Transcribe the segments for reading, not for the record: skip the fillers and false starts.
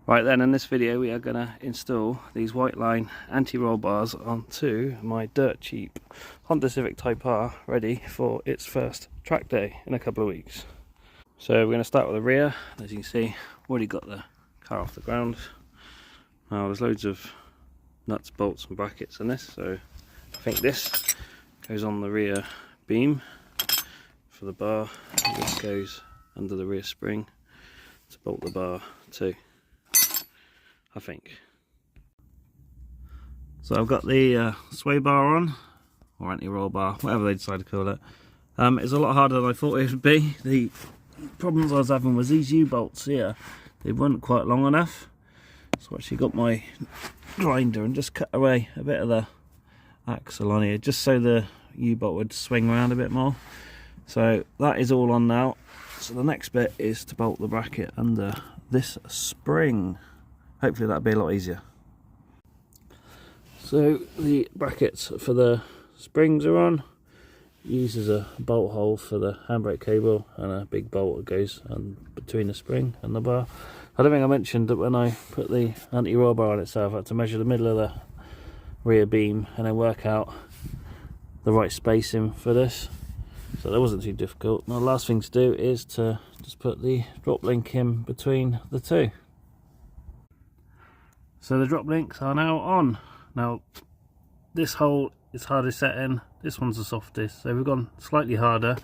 Right then, in this video we are going to install these Whiteline Anti roll bars onto my dirt cheap Honda Civic Type R, ready for its first track day in a couple of weeks. So we're going to start with the rear. As you can see, I've already got the car off the ground. Now there's loads of nuts, bolts and brackets in this, so I think this goes on the rear beam for the bar, and this goes under the rear spring to bolt the bar to, I think. So I've got the sway bar on, or anti-roll bar, whatever they decide to call it. It's a lot harder than I thought it would be. The problems I was having was these U-bolts here, they weren't quite long enough. So I actually got my grinder and just cut away a bit of the axle on here, just so the U-bolt would swing around a bit more. So that is all on now. So the next bit is to bolt the bracket under this spring. Hopefully that'll be a lot easier. So the brackets for the springs are on. Uses a bolt hole for the handbrake cable and a big bolt that goes between the spring and the bar. I don't think I mentioned that when I put the anti-roll bar on itself, I had to measure the middle of the rear beam and then work out the right spacing for this. So that wasn't too difficult. Now the last thing to do is to just put the drop link in between the two. So the drop links are now on. Now this hole is hardest setting, this one's the softest, so we've gone slightly harder,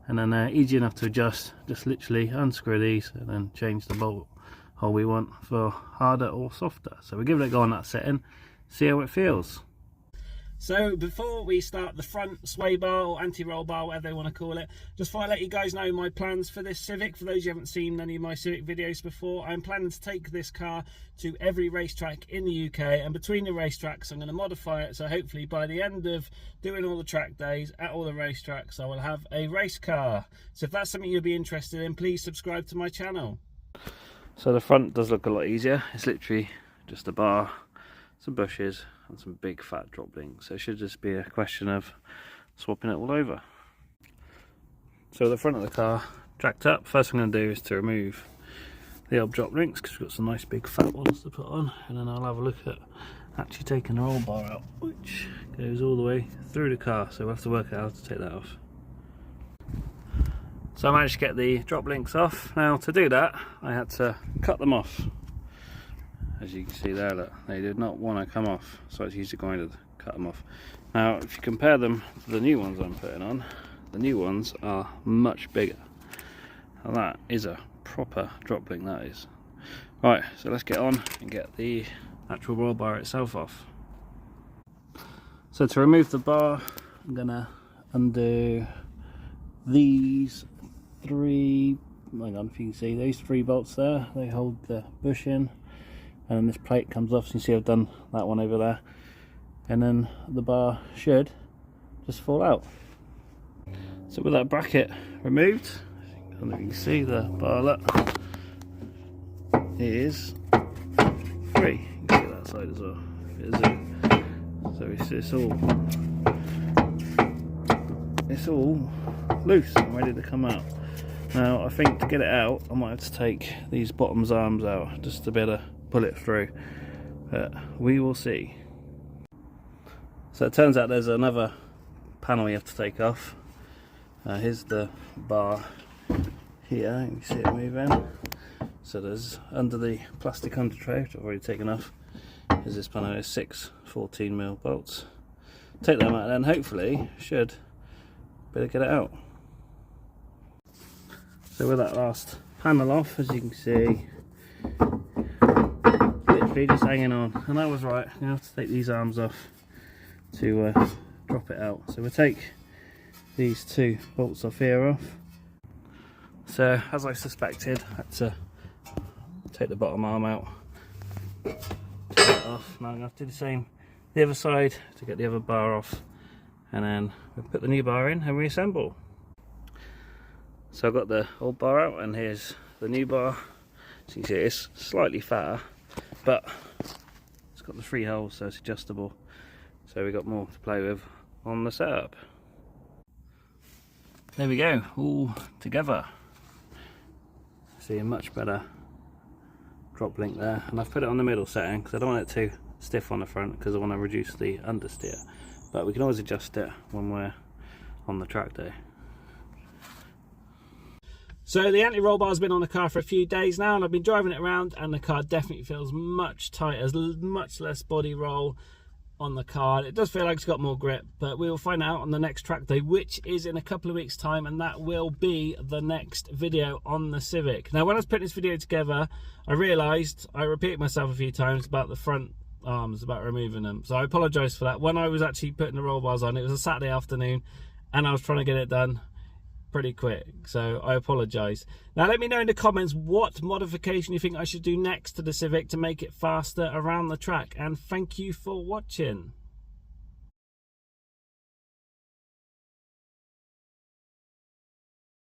and then easy enough to adjust. Just literally unscrew these and then change the bolt hole we want for harder or softer. So we'll give it a go on that setting, see how it feels. So before we start the front sway bar or anti-roll bar, whatever they want to call it, just thought I'd let you guys know my plans for this Civic. For those who haven't seen any of my Civic videos before, I'm planning to take this car to every racetrack in the UK, and between the racetracks I'm going to modify it, so hopefully by the end of doing all the track days at all the racetracks I will have a race car. So if that's something you'll be interested in, please subscribe to my channel. So the front does look a lot easier. It's literally just a bar, some bushes and some big fat drop links, so it should just be a question of swapping it all over. So the front of the car jacked up. First thing I'm going to do is to remove the old drop links, because we've got some nice big fat ones to put on, and then I'll have a look at actually taking the roll bar out, which goes all the way through the car, so we'll have to work out how to take that off. So I managed to get the drop links off. Now to do that I had to cut them off. As you can see there, look, they did not want to come off, so it's used a grinder to cut them off. Now if you compare them to the new ones I'm putting on, the new ones are much bigger. Now that is a proper drop link, that is. Right, so let's get on and get the actual roll bar itself off. So to remove the bar, I'm going to undo these three, hang on if you can see, these 3 bolts there, they hold the bush in. And then this plate comes off, so you see I've done that one over there, and then the bar should just fall out. So with that bracket removed, and you can see the bar, look, it is free. You can see that side as well. So it's all loose and ready to come out. Now I think to get it out I might have to take these bottoms arms out just to be able to pull it through, but we will see. So it turns out there's another panel you have to take off. Here's the bar here, you can see it moving. So there's under the plastic under tray, which I've already taken off, is this panel. There's 6 14mm bolts. Take them out and then hopefully should be able to get it out. So with that last panel off, as you can see, literally just hanging on, and I was right, I'm going to have to take these arms off to drop it out. So we'll take these 2 bolts off here off. So as I suspected, I had to take the bottom arm out, take it off. Now I'm going to have to do the same the other side to get the other bar off, and then we'll put the new bar in and reassemble. So I've got the old bar out, and here's the new bar. So you can see it's slightly fatter, but it's got the 3 holes, so it's adjustable. So we've got more to play with on the setup. There we go, all together. See a much better drop link there, and I've put it on the middle setting because I don't want it too stiff on the front because I want to reduce the understeer, but we can always adjust it when we're on the track day. So the anti-roll bar has been on the car for a few days now, and I've been driving it around, and the car definitely feels much tighter. There's much less body roll on the car. It does feel like it's got more grip, but we will find out on the next track day, which is in a couple of weeks time, and that will be the next video on the Civic. Now when I was putting this video together, I realised I repeated myself a few times about the front arms, about removing them, so I apologise for that. When I was actually putting the roll bars on, it was a Saturday afternoon and I was trying to get it done pretty quick, so I apologise. Now let me know in the comments what modification you think I should do next to the Civic to make it faster around the track, and thank you for watching.